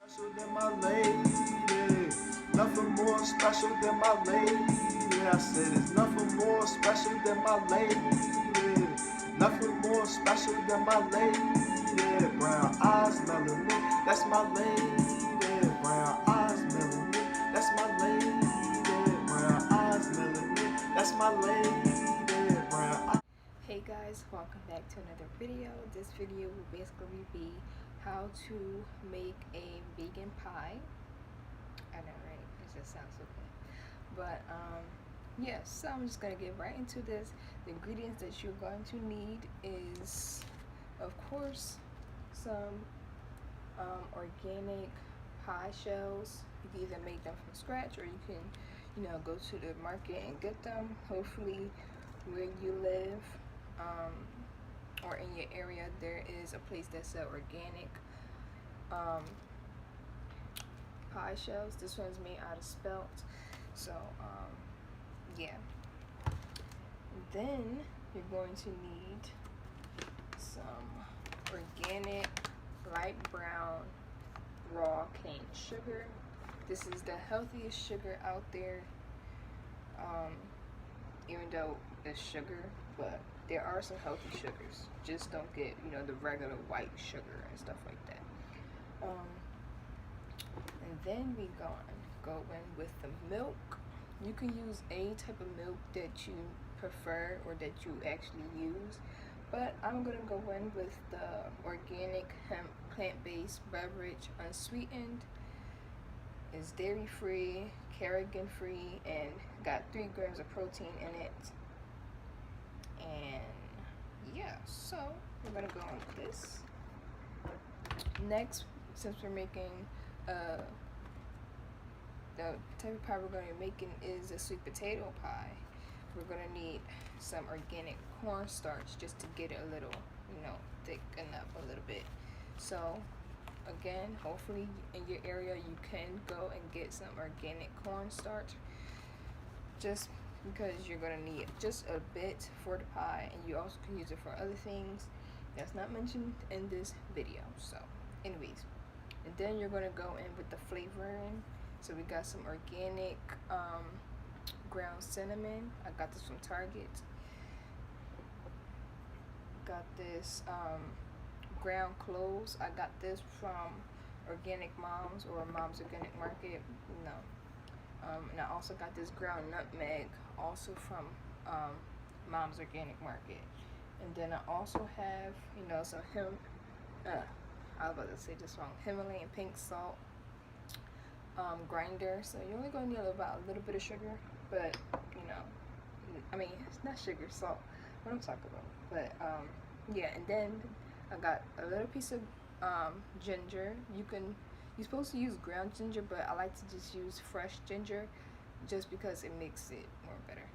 Special than my lady, nothing more special than my lady. I said it's nothing more special than my lady, nothing more special than my lady. Brown eyes, melanin, that's my lady. Brown eyes, melanin, that's my lady. Brown eyes, melanin, that's my lady. Brown eyes. Hey guys, welcome back to another video. This video will basically be how to make a vegan pie. I know, right? It just sounds so good. But yes, so I'm just gonna get right into this. The ingredients that you're going to need is, of course, some organic pie shells. You can either make them from scratch or you can, go to the market and get them. Hopefully, where you live or in your area there is a place that sells organic pie shells. This one's made out of spelt, so yeah. Then you're going to need some organic light brown raw cane sugar. This is the healthiest sugar out there, even though it's sugar, but there are some healthy sugars. Just don't get, the regular white sugar and stuff like that. And then we go in with the milk. You can use any type of milk that you prefer or that you actually use, but I'm gonna go in with the organic hemp plant-based beverage, unsweetened. It's dairy-free, paraben-free, and got 3 grams of protein in it. And yeah, so we're gonna go on with this. Next, since we're making the type of pie we're gonna be making is a sweet potato pie, we're gonna need some organic cornstarch just to get it a little, thicken up a little bit. So again, hopefully in your area you can go and get some organic cornstarch, just because you're gonna need just a bit for the pie, and you also can use it for other things that's not mentioned in this video. So anyways, and then you're gonna go in with the flavoring. So we got some organic ground cinnamon. I got this from Target. Got this ground cloves. I got this from Organic Moms or Mom's Organic Market. And I also got this ground nutmeg, also from Mom's Organic Market. And then I also have, some hemp. I was about to say this wrong. Himalayan pink salt grinder. So you're only gonna need about a little bit of sugar, but it's not sugar, salt. What I'm talking about. But yeah, and then I got a little piece of ginger. You're supposed to use ground ginger, but I like to just use fresh ginger just because it makes it more better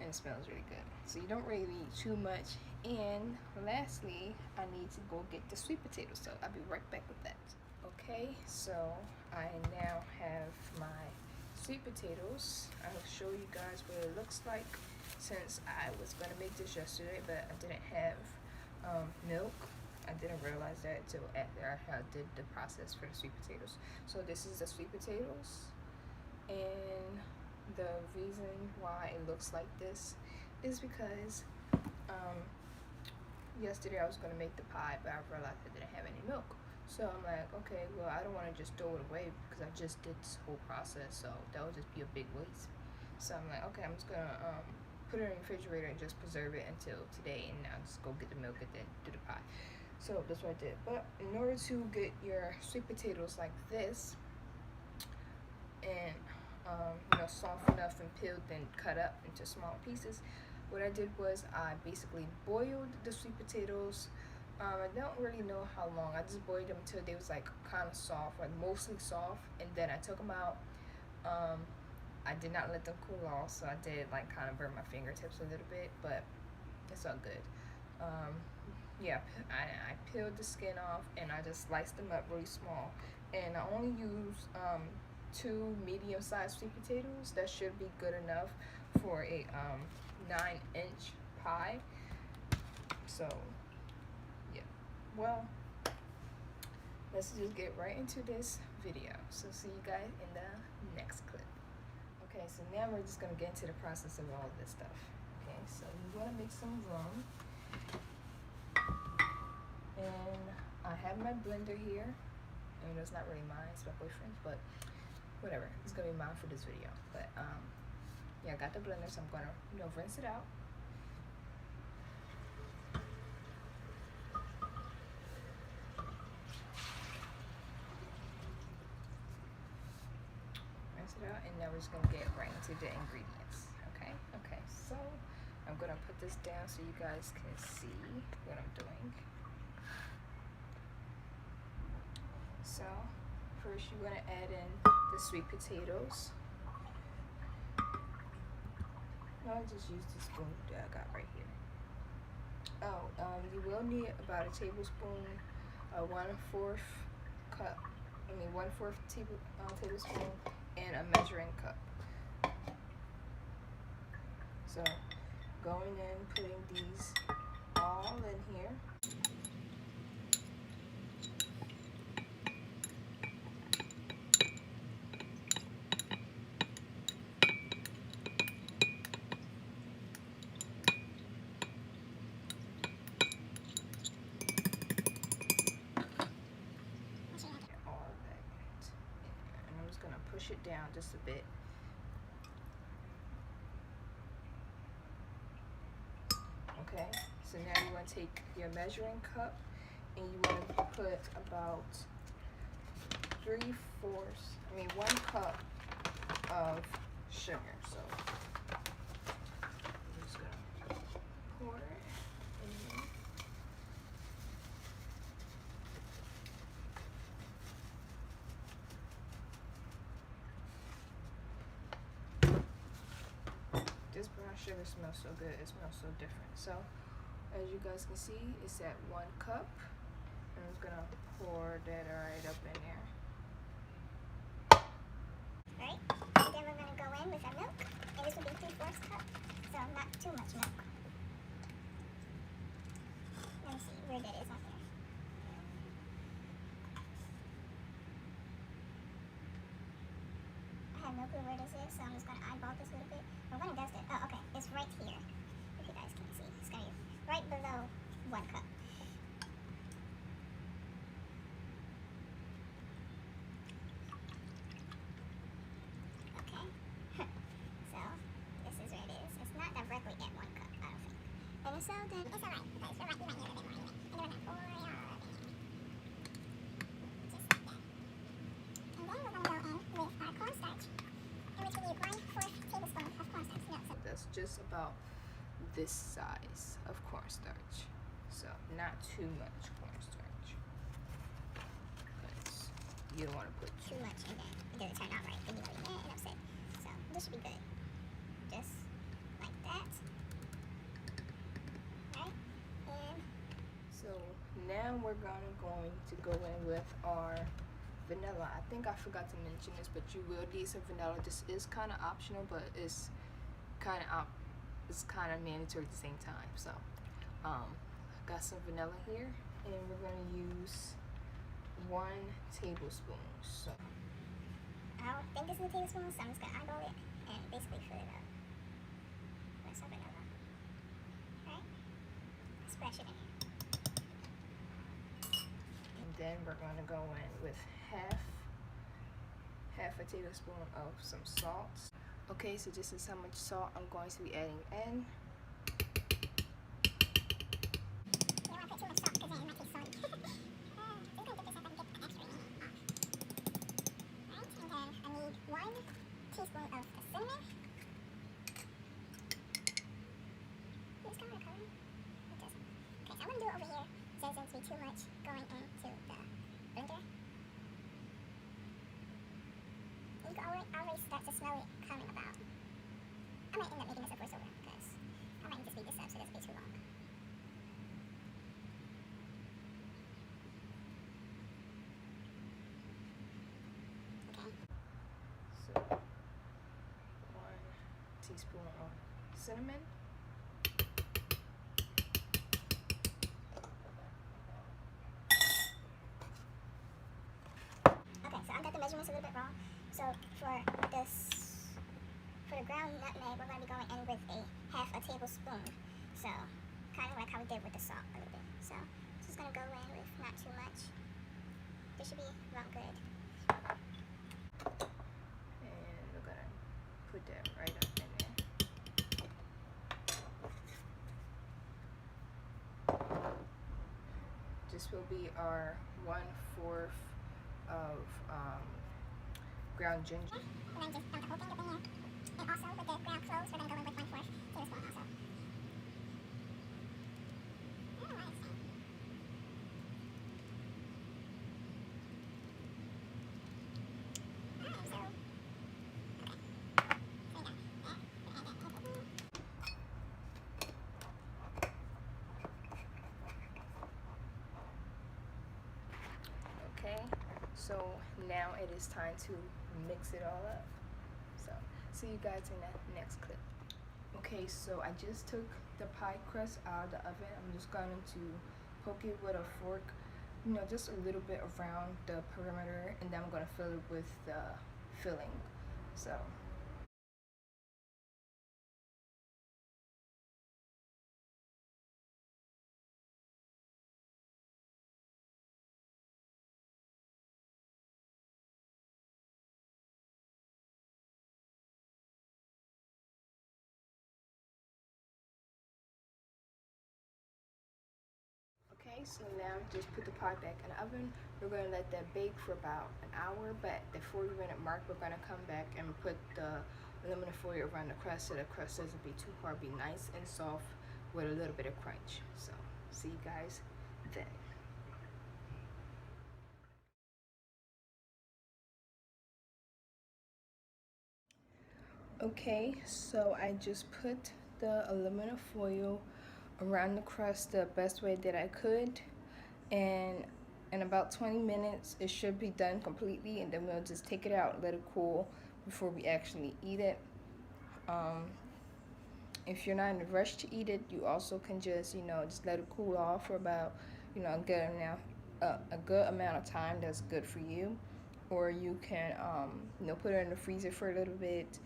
and it smells really good. So you don't really need too much. And lastly, I need to go get the sweet potatoes, so I'll be right back with that. Okay, so I now have my sweet potatoes. I will show you guys what it looks like, since I was going to make this yesterday, but I didn't have milk. I didn't realize that until after I did the process for the sweet potatoes. So this is the sweet potatoes, and the reason why it looks like this is because yesterday I was going to make the pie, but I realized I didn't have any milk. So I'm like, okay, well, I don't want to just throw it away because I just did this whole process, so that would just be a big waste. So I'm like, okay, I'm just going to put it in the refrigerator and just preserve it until today, and now just go get the milk and then do the pie. So that's what I did. But in order to get your sweet potatoes like this, and soft enough and peeled and cut up into small pieces, what I did was I basically boiled the sweet potatoes. I don't really know how long. I just boiled them until they was like kind of soft, like mostly soft, and then I took them out. I did not let them cool off, so I did like kind of burn my fingertips a little bit, but it's all good. Yeah, I peeled the skin off and I just sliced them up really small, and I only used 2 medium-sized sweet potatoes. That should be good enough for a 9-inch pie. So yeah, well, let's just get right into this video. So see you guys in the next clip. Okay, so now we're just gonna get into the process of all of this stuff. Okay, so you wanna make some rum. And I have my blender here. I mean, it's not really mine, it's my boyfriend's, but whatever. It's gonna be mine for this video. But yeah, I got the blender, so I'm gonna, rinse it out. Rinse it out, and now we're just gonna get right into the ingredients. Okay, so I'm gonna put this down so you guys can see what I'm doing. So first you want to add in the sweet potatoes. No, I just used the spoon that I got right here. Oh, you will need about a tablespoon, 1/4 cup. I mean 1/4 tablespoon, and a measuring cup. So going in, putting these all in here. Push it down just a bit. Okay, so now you want to take your measuring cup and you want to put about 1 cup of sugar. So I'm just gonna pour it in. This brown sugar smells so good. It smells so different. So as you guys can see, it's at 1 cup. I'm just gonna pour that right up in there. Right, and then we're gonna go in with our milk, and this will be 3/4 cup, so not too much milk. Let me see where that is on here. I have no clue where this is, so I'm just gonna eyeball this a little bit. I'm gonna dust it. Oh, okay, it's right here. If you guys can see, it's gonna be right below 1 cup. So then it's alright, because you're right, you might need a little bit more anyway. And then we're gonna pour it just like that. And then we're gonna go in with our cornstarch, in which we need 1/4 tablespoon of cornstarch. No, so that's just about this size of cornstarch. So not too much cornstarch, because you don't want to put too much and then it doesn't turn out right. Then you know you're mad and upset. So this should be good. Just like that. So now we're going to go in with our vanilla. I think I forgot to mention this, but you will need some vanilla. This is kind of optional, but it's kind of mandatory at the same time. So got some vanilla here, and we're going to use 1 tablespoon. So I don't think this is a tablespoon, so I'm just gonna eyeball it and basically fill it up with some vanilla. Right? Splash it in here. Then we're going to go in with half a tablespoon of some salt. Okay, so this is how much salt I'm going to be adding in. You don't want to put too much salt because then it might taste salty. Just gonna dip this up and get the extra in. Right, and then I need 1 teaspoon of cinnamon. Is this kind of coloring? It doesn't. Okay, so I'm gonna do it over here. So it doesn't be too much going into the blender. You can already start to smell it coming about. I might end up making this a voiceover because I might just speed this up so it doesn't be too long. Okay. So 1 teaspoon of cinnamon. measurements a little bit wrong. So for the ground nutmeg, we're going to be going in with half a tablespoon. So kind of like how we did with the salt a little bit. So just going to go in with not too much. This should be about good. And we're going to put that right up in there. This will be our 1/4 of ground ginger. And then just dump the whole thing up in here. And also with the ground cloves, we're going to go in with 1/4 tablespoon also. I don't know why it's saying. Alright, so. Okay. So we got that. We're going to add that to the bowl. Okay, so now it is time to mix it all up. So see you guys in that next clip. Okay, so I just took the pie crust out of the oven. I'm just going to poke it with a fork, you know, just a little bit around the perimeter, and then I'm going to fill it with the filling. So okay, so now just put the pie back in the oven. We're going to let that bake for about an hour, but at the 40-minute mark, we're going to come back and put the aluminum foil around the crust so the crust doesn't be too hard, be nice and soft with a little bit of crunch. So see you guys then. Okay, so I just put the aluminum foil around the crust the best way that I could, and in about 20 minutes it should be done completely, and then we'll just take it out, let it cool before we actually eat it. If you're not in a rush to eat it, you also can just, you know, just let it cool off for about, you know, a good amount of time that's good for you. Or you can, you know, put it in the freezer for a little bit,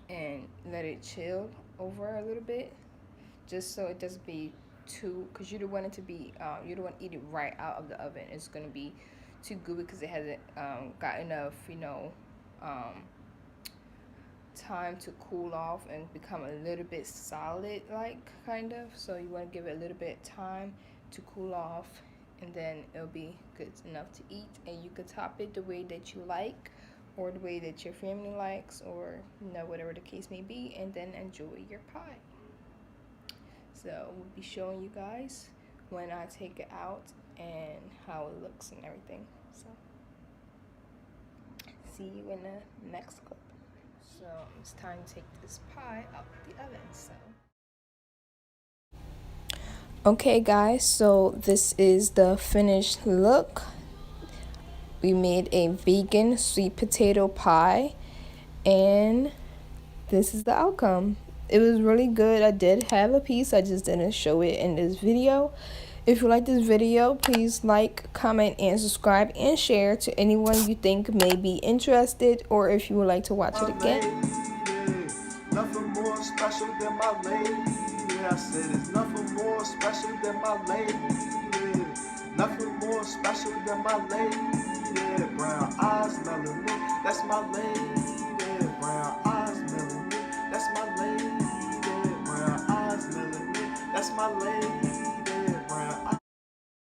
and let it chill over a little bit, just so it doesn't be too, because you don't want it to be, you don't want to eat it right out of the oven. It's going to be too gooey because it hasn't got enough, you know, time to cool off and become a little bit solid, like, kind of. So you want to give it a little bit of time to cool off, and then it'll be good enough to eat. And you can top it the way that you like, or the way that your family likes, or, you know, whatever the case may be, and then enjoy your pie. So we'll be showing you guys when I take it out and how it looks and everything. So see you in the next clip. So it's time to take this pie out the oven. So okay guys, so this is the finished look. We made a vegan sweet potato pie, and this is the outcome. It was really good. I did have a piece, I just didn't show it in this video. If you like this video, please like, comment, and subscribe, and share to anyone you think may be interested, or if you would like to watch it again. Nothing more special than my lady. I said it's nothing more special than my lady. Nothing more special than my lady. Brown eyes, melanin, that's my lady. Brown eyes, melanin, that's my lady. Brown eyes, melanin, that's my lady.